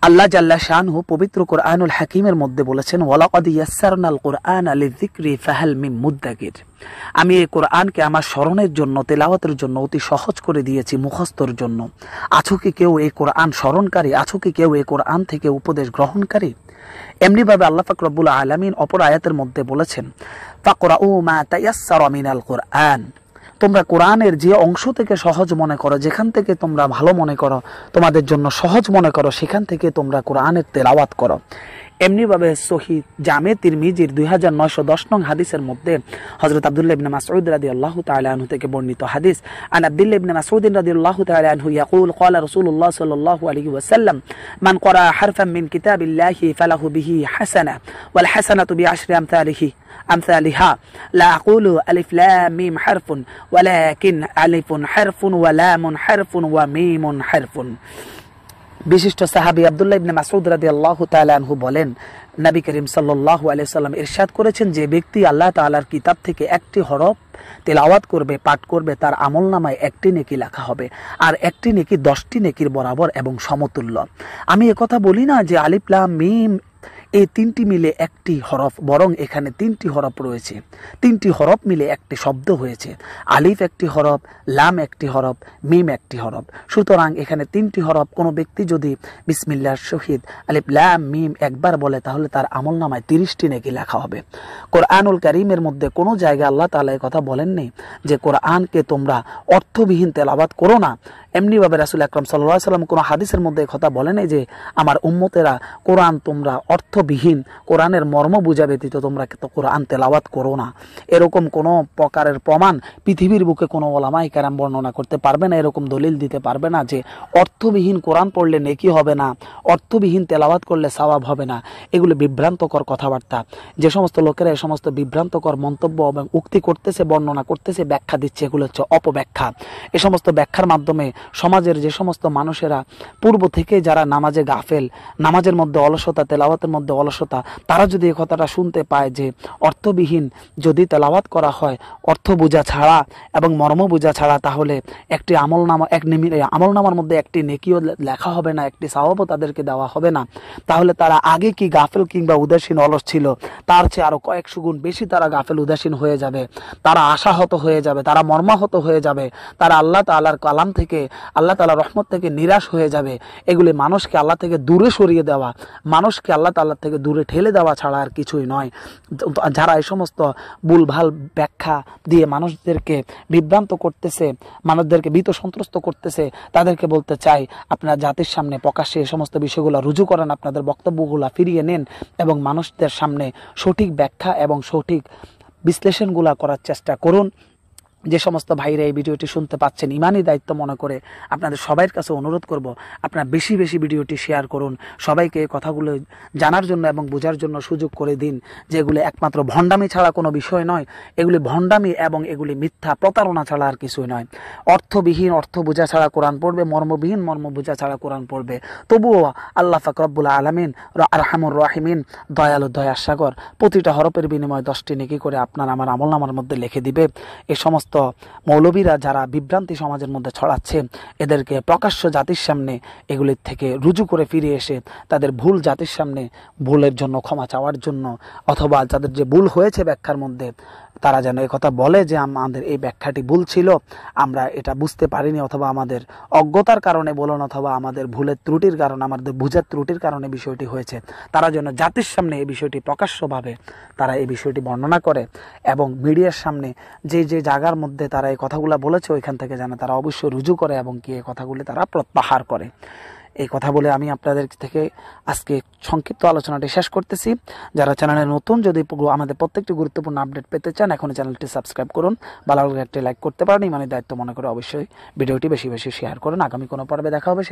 আল্লাহ জাল্লা শানহু পবিত্র কোরআনুল হাকিমের মধ্যে বলেছেন, ওয়ালাকাদ ইয়াসসারনাল কুরআনা লিযিকরি ফাহাল মিন মুদ্দাকির। আমি এই কোরআনকে আমার স্মরণের জন্য, তেলাওয়াতের জন্য অতি সহজ করে দিয়েছি, মুখস্থর জন্য। আছো কি কেউ এই কোরআন স্মরণকারী? আছো কি কেউ এই কোরআন থেকে উপদেশ গ্রহণকারী? এমনিভাবে আল্লাহ পাক রব্বুল আলামিন অপর আয়াতের মধ্যে বলেছেন, ফাকরাউ মা তায়াসসারা মিনাল কুরআন। তোমরা কোরআনের যে অংশ থেকে সহজ মনে করো, যেখান থেকে তোমরা ভালো মনে করো, তোমাদের জন্য সহজ মনে করো, সেখান থেকে তোমরা কোরআনের তেলাওয়াত করো। এমনিভাবে সহিহ জামে তিরমিজির 2910 নং হাদিসের মধ্যে হযরত আব্দুল্লাহ ইবনে মাসউদ রাদিয়াল্লাহু তাআলা আনহু থেকে বর্ণিত হাদিস, আন আব্দুল্লাহ ইবনে মাসউদ রাদিয়াল্লাহু তাআলা আনহু ইয়াকুল ক্বালা রাসূলুল্লাহ সাল্লাল্লাহু আলাইহি ওয়াসাল্লাম, মান ক্বারা হারফান মিন কিতাবিল্লাহি ফালাহু বিহি হাসানাহ ওয়াল হাসানাতু বিআশরি আমসালিহা লা আকুলু আলিফ লাম মিম হারফুন ওয়ালাকিন আলিফুন হারফুন ওয়া লামুন হারফুন ওয়া মিমুন হারফুন। বিশিষ্ট সাহাবী আব্দুল্লাহ ইবনে মাসউদ রাদিয়াল্লাহু তাআলা আনহু বলেন, নবী করিম সাল্লাল্লাহু আলাইহি সাল্লাম ইরশাদ করেছেন, যে ব্যক্তি আল্লাহ তাআলার কিতাব থেকে একটি হরফ তেলাওয়াত করবে, পাঠ করবে, তার আমলনামায় একটি নেকি লেখা হবে, আর একটি নেকি 10টি নেকির বরাবর এবং সমতুল্য। আমি একথা বলি না যে আলিফ লাম মিম এই তিনটি মিলে একটি হরফ, বরং এখানে 3টি হরফ রয়েছে। 3টি হরফ মিলে একটি শব্দ হয়েছে। আলিফ একটি হরফ, লাম একটি হরফ, মিম একটি হরফ। সুতরাং এখানে 3টি হরফ। কোনো ব্যক্তি যদি বিসমিল্লাহর সহিত আলিফ লাম মিম একবার বলে, তাহলে তার আমলনামায় 30টি নেকি লেখা হবে। কোরআনুল কারীমের মধ্যে কোনো জায়গায় আল্লাহ তাআলা এই কথা বলেননি যে কোরআনকে তোমরা অর্থবিহীন তেলাওয়াত করো না। এমনিভাবে রাসূল আকরাম সাল্লাল্লাহু আলাইহি ওয়াসাল্লাম কোনো হাদিসের মধ্যে কথা বলেনি যে আমার উম্মতেরা কোরআন তোমরা অর্থবিহীন, কোরআনের মর্ম বুঝা ব্যতীত তোমরা তো কোরআন তেলাওয়াত করো না। এরকম কোনো প্রকারের প্রমাণ পৃথিবীর বুকে কোনো ওলামায়ে কেরাম বর্ণনা করতে পারবে না, এরকম দলিল দিতে পারবে না যে অর্থবিহীন কোরআন পড়লে নেকি হবে না, অর্থবিহীন তেলাওয়াত করলে সওয়াব হবে না। এগুলো বিভ্রান্তকর কথাবার্তা। যে সমস্ত লোকেরা এই সমস্ত বিভ্রান্তকর মন্তব্য এবং উক্তি করতেছে, বর্ণনা করতেছে, ব্যাখ্যা দিচ্ছে, এগুলো হচ্ছে অপব্যাখ্যা। এ সমস্ত ব্যাখ্যার মাধ্যমে সমাজের যে সমস্ত মানুষেরা পূর্ব থেকে যারা নামাজে গাফেল, নামাজের মধ্যে অলসতা, তেলাওয়াতের মধ্যে অলসতা, তারা যদি এই কথাটা শুনতে পায় যে অর্থবিহীন যদি তেলাওয়াত করা হয়, অর্থ বোঝা ছাড়া এবং মর্ম বোঝা ছাড়া, তাহলে একটি আমলনামার মধ্যে একটি নেকিও লেখা হবে না, একটি সওয়াবও তাদেরকে দেওয়া হবে না। তাহলে তারা আগে কি গাফেল কিংবা উদাসীন অলস ছিল, তার চেয়ে আরো কয়েকশো গুণ বেশি তারা গাফেল উদাসীন হয়ে যাবে, তারা আশাহত হয়ে যাবে, তারা মর্মাহত হয়ে যাবে, তারা আল্লাহ তাআলার কালাম থেকে, আল্লাহ তাআলার রহমত থেকে নিরাশ হয়ে যাবে। এগুলি মানুষকে আল্লাহ থেকে দূরে সরিয়ে দেওয়া, মানুষকে আল্লাহ তাআলা থেকে দূরে ঠেলে দেওয়া ছাড়া আর কিছুই নয়। যারা এই সমস্ত ভুলভাল ব্যাখ্যা দিয়ে মানুষদেরকে বিভ্রান্ত করতেছে, মানুষদেরকে ভীত সন্ত্রস্ত করতেছে, তাদেরকে বলতে চাই, আপনারা জাতির সামনে প্রকাশ্যে এই সমস্ত বিষয়গুলো রুজু করেন, আপনাদের বক্তব্যগুলো ফিরিয়ে নেন এবং মানুষদের সামনে সঠিক ব্যাখ্যা এবং সঠিক বিশ্লেষণগুলা করার চেষ্টা করুন। যে সমস্ত ভাইরা এই ভিডিওটি শুনতে পাচ্ছেন, ইমানি দায়িত্ব মনে করে আপনাদের সবার কাছে অনুরোধ করব, আপনারা বেশি বেশি ভিডিওটি শেয়ার করুন, সবাইকে এই কথাগুলো জানার জন্য এবং বোঝার জন্য সুযোগ করে দিন যে এগুলি একমাত্র ভণ্ডামি ছাড়া কোনো বিষয় নয়। এগুলি ভণ্ডামি এবং এগুলি মিথ্যা প্রতারণা ছাড়া আর কিছুই নয়। অর্থবিহীন অর্থ বোঝা ছাড়া কোরআন পড়বে, মর্মবিহীন মর্ম বোঝা ছাড়া কোরআন পড়বে। তবুও আল্লাহ পাক রব্বুল আলামিন আরহামুর রাহিমিন, দয়ালু দয়ার সাগর, প্রতিটা হরফের বিনিময়ে 10টি নেকি করে আপনার আমার আমলনামার মধ্যে লিখে দিবে। এই সমস্ত মৌলবীরা যারা বিভ্রান্তি সমাজের মধ্যে ছড়াচ্ছে, এদেরকে প্রকাশ্য জাতির সামনে এগুলির থেকে রুজু করে ফিরে এসে তাদের ভুল জাতির সামনে ভুলের জন্য ক্ষমা চাওয়ার জন্য, অথবা তাদের যে ভুল হয়েছে ব্যাখ্যার মধ্যে, তারা যেন একথা বলে যে আমাদের এই ব্যাখ্যাটি ভুল ছিল, আমরা এটা বুঝতে পারিনি, অথবা আমাদের অজ্ঞতার কারণে বলুন, অথবা আমাদের ভুলের ত্রুটির কারণে, আমাদের বুঝার ত্রুটির কারণে বিষয়টি হয়েছে। তারা যেন জাতির সামনে এই বিষয়টি প্রকাশ্যভাবে তারা এই বিষয়টি বর্ণনা করে এবং মিডিয়ার সামনে যে যে জায়গার মধ্যে তারা এই কথাগুলো বলেছে, ওইখান থেকে যেন তারা অবশ্যই রুজু করে এবং কি এই কথাগুলি তারা প্রত্যাহার করে। এই কথা বলে আমি আপনাদের থেকে আজকে সংক্ষিপ্ত আলোচনাটি শেষ করতেছি। যারা চ্যানেলে নতুন, যদি আমাদের প্রত্যেকটি গুরুত্বপূর্ণ আপডেট পেতে চান, এখনই চ্যানেলটি সাবস্ক্রাইব করুন, ভালো লাগলে একটি লাইক করতে পারেন, ইমানি দায়িত্ব মনে করে অবশ্যই ভিডিওটি বেশি বেশি শেয়ার করুন। আগামী কোনো পর্বে দেখা হবে।